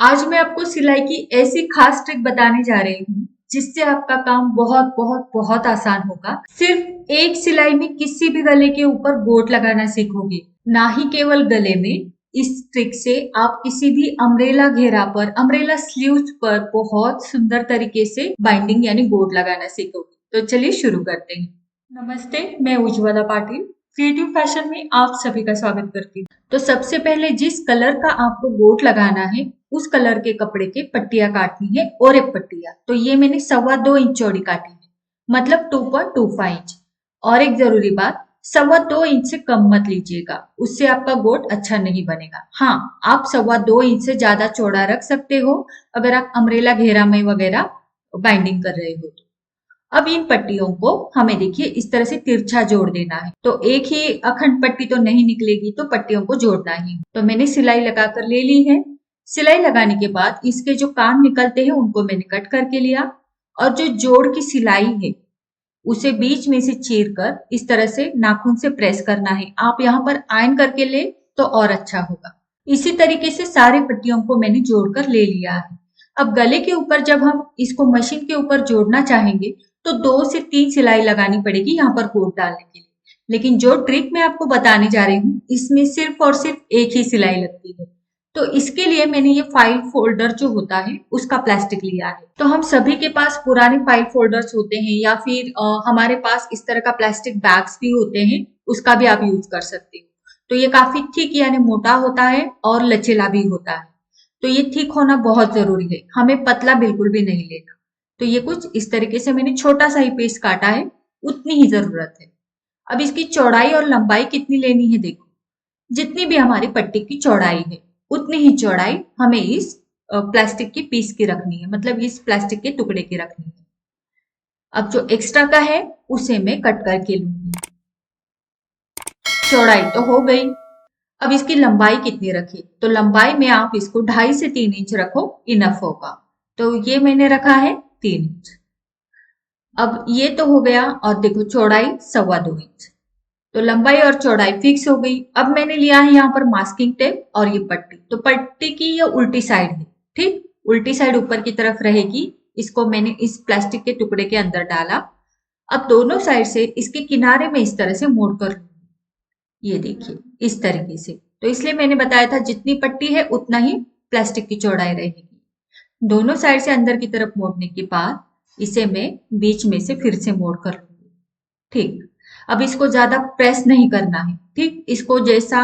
आज मैं आपको सिलाई की ऐसी खास ट्रिक बताने जा रही हूँ जिससे आपका काम बहुत बहुत बहुत आसान होगा। सिर्फ एक सिलाई में किसी भी गले के ऊपर गोट लगाना सीखोगे, ना ही केवल गले में। इस ट्रिक से आप किसी भी अम्ब्रेला घेरा पर, अम्ब्रेला स्लीव्स पर बहुत सुंदर तरीके से बाइंडिंग यानी गोट लगाना सीखोगे। तो चलिए शुरू करते हैं। नमस्ते, मैं उज्ज्वला पाटिल क्रिएटिव फैशन में आप सभी का स्वागत करती हूँ। तो सबसे पहले जिस कलर का आपको गोट लगाना है उस कलर के कपड़े के पट्टियां काटनी है और एक पट्टियां। तो ये मैंने 2.25 इंच चौड़ी काटी है, मतलब 2.25 इंच। और एक जरूरी बात, 2.25 इंच से कम मत लीजिएगा, उससे आपका गोट अच्छा नहीं बनेगा। हाँ, आप 2.25 इंच से ज्यादा चौड़ा रख सकते हो अगर आप अम्ब्रेला घेरा में वगैरह बाइंडिंग कर रहे हो तो। अब इन पट्टियों को हमें देखिए इस तरह से तिरछा जोड़ देना है। तो एक ही अखंड पट्टी तो नहीं निकलेगी, तो पट्टियों को जोड़ना ही। तो मैंने सिलाई लगाकर ले ली है। सिलाई लगाने के बाद इसके जो कान निकलते हैं उनको मैंने कट करके लिया, और जो जोड़ की सिलाई है उसे बीच में से चीर कर इस तरह से नाखून से प्रेस करना है। आप यहाँ पर आयन करके ले तो और अच्छा होगा। इसी तरीके से सारी पट्टियों को मैंने जोड़कर ले लिया है। अब गले के ऊपर जब हम इसको मशीन के ऊपर जोड़ना चाहेंगे तो 2 से 3 सिलाई लगानी पड़ेगी यहाँ पर गोट डालने के लिए। लेकिन जो ट्रिक मैं आपको बताने जा रही हूँ इसमें सिर्फ और सिर्फ एक ही सिलाई लगती है। तो इसके लिए मैंने ये फाइल फोल्डर जो होता है उसका प्लास्टिक लिया है। तो हम सभी के पास पुराने फाइल फोल्डर्स होते हैं, या फिर हमारे पास इस तरह का प्लास्टिक बैग्स भी होते हैं, उसका भी आप यूज कर सकते हो। तो ये काफी थिक यानी मोटा होता है और लचीला भी होता है। तो ये थिक होना बहुत जरूरी है, हमें पतला बिल्कुल भी नहीं लेना। तो ये कुछ इस तरीके से मैंने छोटा सा ही पीस काटा है, उतनी ही जरूरत है। अब इसकी चौड़ाई और लंबाई कितनी लेनी है देखो, जितनी भी हमारी पट्टी की चौड़ाई है उतनी ही चौड़ाई हमें इस प्लास्टिक की पीस की रखनी है, मतलब इस प्लास्टिक के टुकड़े की रखनी है। अब जो एक्स्ट्रा का है उसे मैं कट करके लूंगी। चौड़ाई तो हो गई। अब इसकी लंबाई कितनी रखें, तो लंबाई में आप इसको 2.5 से 3 इंच रखो, इनफ होगा। तो ये मैंने रखा है 3 इंच। अब ये तो हो गया, और देखो चौड़ाई 2.25 इंच। तो लंबाई और चौड़ाई फिक्स हो गई। अब मैंने लिया है यहाँ पर मास्किंग टेप और ये पट्टी। तो पट्टी की ये उल्टी साइड है, ठीक, उल्टी साइड ऊपर की तरफ रहेगी। इसको मैंने इस प्लास्टिक के टुकड़े के अंदर डाला। अब दोनों साइड से इसके किनारे में इस तरह से मोड़ कर लूंगी। ये देखिए इस तरीके से। तो इसलिए मैंने बताया था जितनी पट्टी है उतना ही प्लास्टिक की चौड़ाई रहेगी। दोनों साइड से अंदर की तरफ मोड़ने के बाद इसे मैं बीच में से फिर से मोड़ कर लूंगी। ठीक, अब इसको ज्यादा प्रेस नहीं करना है। ठीक, इसको जैसा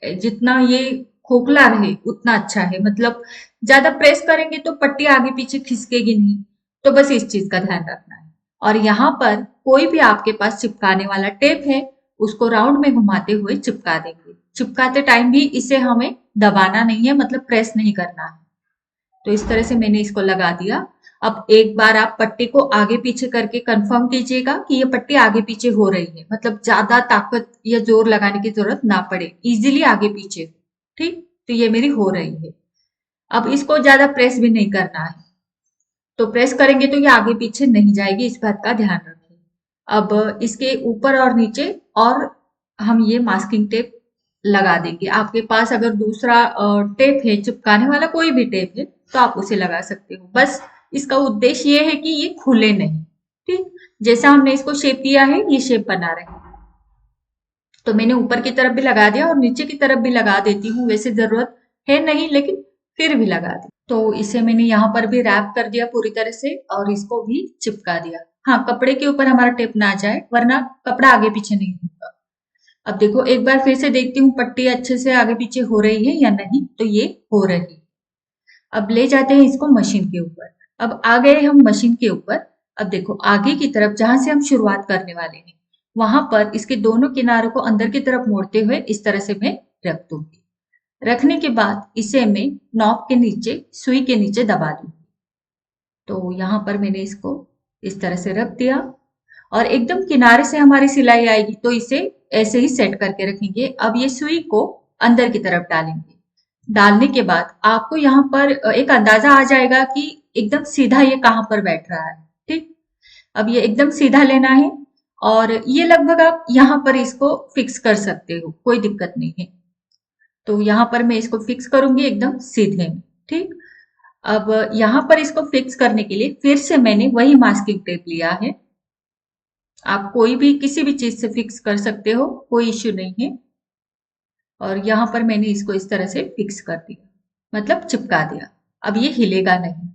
जितना ये खोखला रहे उतना अच्छा है, मतलब ज्यादा प्रेस करेंगे तो पट्टी आगे पीछे खिसकेगी नहीं। तो बस इस चीज का ध्यान रखना है। और यहाँ पर कोई भी आपके पास चिपकाने वाला टेप है उसको राउंड में घुमाते हुए चिपका देंगे। चिपकाते टाइम भी इसे हमें दबाना नहीं है, मतलब प्रेस नहीं करना है। तो इस तरह से मैंने इसको लगा दिया। अब एक बार आप पट्टी को आगे पीछे करके कंफर्म कीजिएगा कि ये पट्टी आगे पीछे हो रही है, मतलब ज्यादा ताकत या जोर लगाने की जरूरत ना पड़े, इजीली आगे पीछे हो। ठीक, तो ये मेरी हो रही है। अब इसको ज्यादा प्रेस भी नहीं करना है, तो प्रेस करेंगे तो ये आगे पीछे नहीं जाएगी, इस बात का ध्यान रखें। अब इसके ऊपर और नीचे और हम ये मास्किंग टेप लगा देंगे। आपके पास अगर दूसरा टेप है, चिपकाने वाला कोई भी टेप है, तो आप उसे लगा सकते हो। बस इसका उद्देश्य ये है कि ये खुले नहीं। ठीक, जैसा हमने इसको शेप दिया है ये शेप बना रहे। तो मैंने ऊपर की तरफ भी लगा दिया और नीचे की तरफ भी लगा देती हूँ, वैसे जरूरत है नहीं लेकिन फिर भी लगा दी। तो इसे मैंने यहाँ पर भी रैप कर दिया पूरी तरह से, और इसको भी चिपका दिया। हाँ, कपड़े के ऊपर हमारा टेप ना जाए, वरना कपड़ा आगे पीछे नहीं होगा। अब देखो एक बार फिर से देखती हूँ पट्टी अच्छे से आगे पीछे हो रही है या नहीं। तो ये हो रही। अब ले जाते हैं इसको मशीन के ऊपर। अब आ गए हम मशीन के ऊपर। अब देखो आगे की तरफ जहां से हम शुरुआत करने वाले हैं वहां पर इसके दोनों किनारों को अंदर की तरफ मोड़ते हुए इस तरह से मैं रख दूंगी। रखने के बाद इसे मैं नॉब के नीचे, सुई के नीचे दबा दूंगी। तो यहाँ पर मैंने इसको इस तरह से रख दिया, और एकदम किनारे से हमारी सिलाई आएगी तो इसे ऐसे ही सेट करके रखेंगे। अब ये सुई को अंदर की तरफ डालेंगे। डालने के बाद आपको यहाँ पर एक अंदाजा आ जाएगा कि एकदम सीधा ये कहाँ पर बैठ रहा है। ठीक, अब ये एकदम सीधा लेना है, और ये लगभग आप यहाँ पर इसको फिक्स कर सकते हो, कोई दिक्कत नहीं है। तो यहाँ पर मैं इसको फिक्स करूंगी एकदम सीधे में। ठीक। अब यहाँ पर इसको फिक्स करने के लिए फिर से मैंने वही मास्किंग टेप लिया है। आप कोई भी किसी भी चीज से फिक्स कर सकते हो, कोई इश्यू नहीं है। और यहाँ पर मैंने इसको इस तरह से फिक्स कर दिया, मतलब चिपका दिया। अब ये हिलेगा नहीं।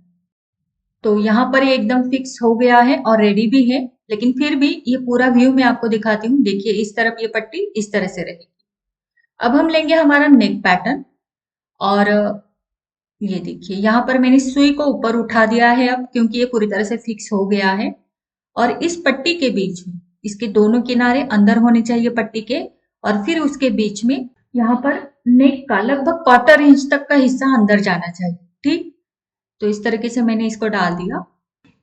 तो यहाँ पर ये एकदम फिक्स हो गया है और रेडी भी है, लेकिन फिर भी ये पूरा व्यू मैं आपको दिखाती हूँ। देखिए इस तरफ ये पट्टी इस तरह से रहेगी। अब हम लेंगे हमारा नेक पैटर्न, और ये देखिए यहाँ पर मैंने सुई को ऊपर उठा दिया है अब, क्योंकि ये पूरी तरह से फिक्स हो गया है। और इस पट्टी के बीच में इसके दोनों किनारे अंदर होने चाहिए पट्टी के, और फिर उसके बीच में यहाँ पर नेक का लगभग 1/4 इंच तक का हिस्सा अंदर जाना चाहिए। ठीक। तो इस तरीके से मैंने इसको डाल दिया।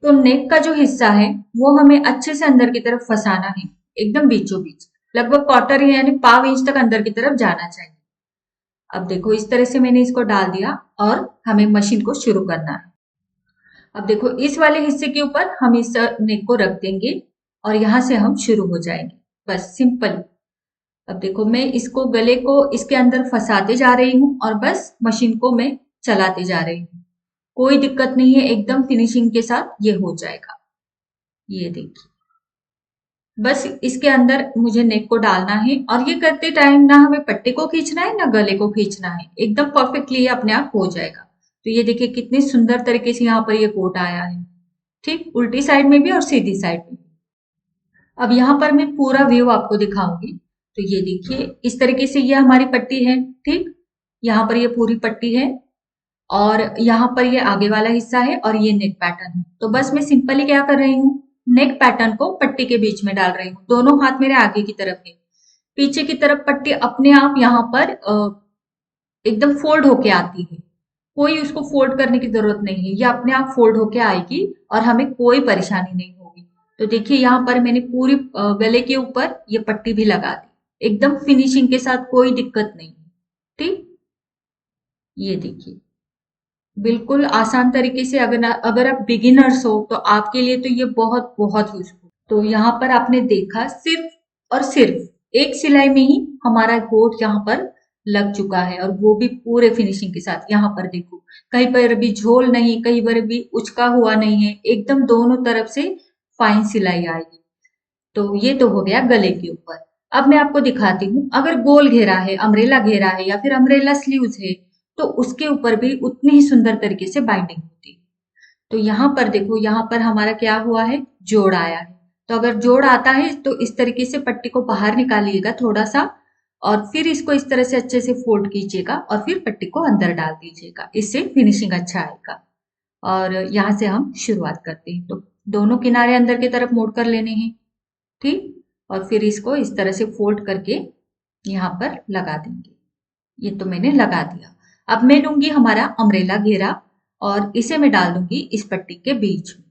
तो नेक का जो हिस्सा है वो हमें अच्छे से अंदर की तरफ फंसाना है, एकदम बीचों बीच, लगभग 1/4 यानी 1/4 इंच तक अंदर की तरफ जाना चाहिए। अब देखो इस तरह से मैंने इसको डाल दिया और हमें मशीन को शुरू करना है। अब देखो इस वाले हिस्से के ऊपर हम इस नेक को रख देंगे और यहाँ से हम शुरू हो जाएंगे, बस सिंपल। अब देखो मैं इसको गले को इसके अंदर फंसाते जा रही हूँ और बस मशीन को मैं चलाते जा रही हूँ। कोई दिक्कत नहीं है, एकदम फिनिशिंग के साथ ये हो जाएगा। ये देखिए, बस इसके अंदर मुझे नेक को डालना है, और ये करते टाइम ना हमें पट्टे को खींचना है ना गले को खींचना है, एकदम परफेक्टली ये अपने आप हो जाएगा। तो ये देखिए कितने सुंदर तरीके से यहाँ पर ये कोट आया है। ठीक, उल्टी साइड में भी और सीधी साइड में भी। अब यहाँ पर मैं पूरा व्यू आपको दिखाऊंगी। तो ये देखिए इस तरीके से ये हमारी पट्टी है। ठीक, यहाँ पर ये पूरी पट्टी है, और यहाँ पर ये आगे वाला हिस्सा है, और ये नेक पैटर्न है। तो बस मैं सिंपली क्या कर रही हूँ, नेक पैटर्न को पट्टी के बीच में डाल रही हूँ। दोनों हाथ मेरे आगे की तरफ है, पीछे की तरफ पट्टी अपने आप यहाँ पर एकदम फोल्ड होके आती है। कोई उसको फोल्ड करने की जरूरत नहीं है, ये अपने आप फोल्ड होके आएगी और हमें कोई परेशानी नहीं होगी। तो देखिए यहाँ पर मैंने पूरी गले के ऊपर ये पट्टी भी लगा दी, एकदम फिनिशिंग के साथ, कोई दिक्कत नहीं। ठीक, ये देखिए बिल्कुल आसान तरीके से। अगर आप बिगिनर्स हो तो आपके लिए तो ये बहुत बहुत यूजफुल। तो यहाँ पर आपने देखा सिर्फ और सिर्फ एक सिलाई में ही हमारा कोट यहाँ पर लग चुका है, और वो भी पूरे फिनिशिंग के साथ। यहाँ पर देखो कहीं पर भी झोल नहीं, कहीं पर भी उचका हुआ नहीं है, एकदम दोनों तरफ से फाइन सिलाई आएगी। तो ये तो हो गया गले के ऊपर। अब मैं आपको दिखाती हूँ, अगर गोल घेरा है, अम्ब्रेला घेरा है, या फिर अम्ब्रेला स्लीव्स है, तो उसके ऊपर भी उतनी ही सुंदर तरीके से बाइंडिंग होती है। तो यहाँ पर देखो, यहाँ पर हमारा क्या हुआ है, जोड़ आया है। तो अगर जोड़ आता है तो इस तरीके से पट्टी को बाहर निकालिएगा थोड़ा सा, और फिर इसको इस तरह से अच्छे से फोल्ड कीजिएगा, और फिर पट्टी को अंदर डाल दीजिएगा। इससे फिनिशिंग अच्छा आएगा। और यहाँ से हम शुरुआत करते हैं। तो दोनों किनारे अंदर की तरफ मोड़ कर लेने हैं। ठीक, और फिर इसको इस तरह से फोल्ड करके यहाँ पर लगा देंगे। ये तो मैंने लगा दिया। अब मैं लूंगी हमारा अम्ब्रेला घेरा, और इसे मैं डाल दूंगी इस पट्टी के बीच में।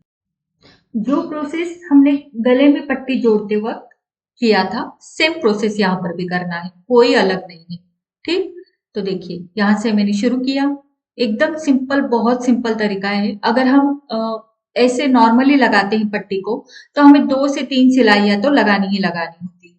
जो प्रोसेस हमने गले में पट्टी जोड़ते वक्त किया था, सेम प्रोसेस यहाँ पर भी करना है, कोई अलग नहीं है। ठीक, तो देखिए यहाँ से मैंने शुरू किया, एकदम सिंपल, बहुत सिंपल तरीका है। अगर हम ऐसे नॉर्मली लगाते हैं पट्टी को, तो हमें 2 से 3 सिलाइयां तो लगानी ही लगानी होती है,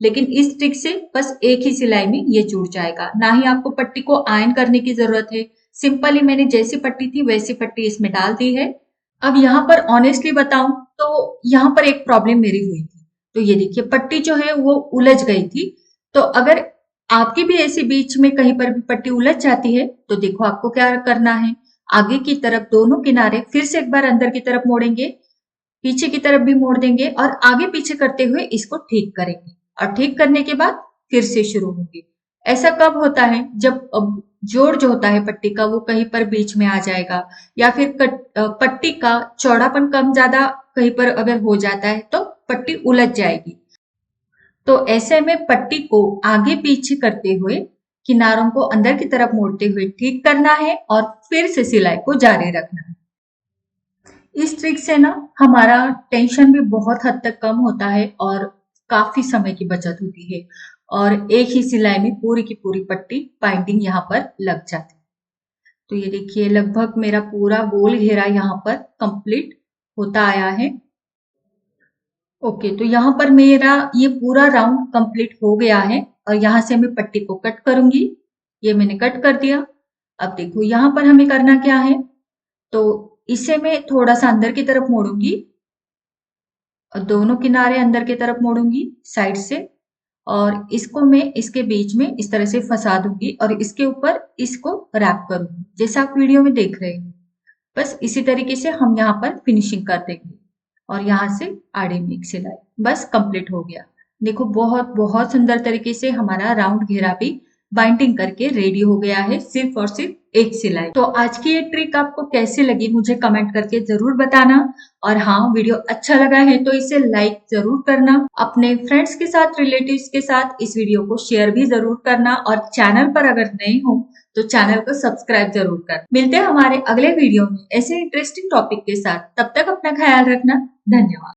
लेकिन इस ट्रिक से बस एक ही सिलाई में ये जुड़ जाएगा। ना ही आपको पट्टी को आयन करने की जरूरत है, सिंपली मैंने जैसी पट्टी थी वैसी पट्टी इसमें डाल दी है। अब यहाँ पर ऑनेस्टली बताऊं तो यहाँ पर एक प्रॉब्लम मेरी हुई थी। तो ये देखिए पट्टी जो है वो उलझ गई थी। तो अगर आपकी भी ऐसे बीच में कहीं पर भी पट्टी उलझ जाती है, तो देखो आपको क्या करना है, आगे की तरफ दोनों किनारे फिर से एक बार अंदर की तरफ मोड़ेंगे, पीछे की तरफ भी मोड़ देंगे, और आगे पीछे करते हुए इसको ठीक करेंगे, और ठीक करने के बाद फिर से शुरू होंगे। ऐसा कब होता है, जब जोड़ जो होता है पट्टी का वो कहीं पर बीच में आ जाएगा, या फिर पट्टी का चौड़ापन कम ज्यादा कहीं पर अगर हो जाता है तो पट्टी उलझ जाएगी। तो ऐसे में पट्टी को आगे पीछे करते हुए, किनारों को अंदर की तरफ मोड़ते हुए ठीक करना है, और फिर से सिलाई को जारी रखना है। इस ट्रिक से ना हमारा टेंशन भी बहुत हद तक कम होता है, और काफी समय की बचत होती है, और एक ही सिलाई में पूरी की पूरी पट्टी बाइंडिंग यहाँ पर लग जाती है। तो ये देखिए लगभग मेरा पूरा गोल घेरा यहाँ पर कंप्लीट होता आया है। ओके, तो यहाँ पर मेरा ये पूरा राउंड कंप्लीट हो गया है, और यहाँ से मैं पट्टी को कट करूंगी। ये मैंने कट कर दिया। अब देखो यहाँ पर हमें करना क्या है, तो इसे मैं थोड़ा सा अंदर की तरफ मोड़ूंगी और दोनों किनारे अंदर की तरफ मोड़ूंगी साइड से, और इसको मैं इसके बीच में इस तरह से फंसा दूंगी और इसके ऊपर इसको रैप करूंगी जैसा आप वीडियो में देख रहे हैं। बस इसी तरीके से हम यहाँ पर फिनिशिंग कर देंगे और यहाँ से आड़े में एक सिलाई, बस कंप्लीट हो गया। देखो बहुत बहुत सुंदर तरीके से हमारा राउंड घेरा भी बाइंडिंग करके रेडी हो गया है, सिर्फ और सिर्फ एक सिलाई। तो आज की ये ट्रिक आपको कैसे लगी मुझे कमेंट करके जरूर बताना। और हाँ, वीडियो अच्छा लगा है तो इसे लाइक जरूर करना, अपने फ्रेंड्स के साथ, रिलेटिव्स के साथ इस वीडियो को शेयर भी जरूर करना, और चैनल पर अगर नए हो तो चैनल को सब्सक्राइब जरूर कर। मिलते हैं हमारे अगले वीडियो में ऐसे इंटरेस्टिंग टॉपिक के साथ, तब तक अपना ख्याल रखना। धन्यवाद।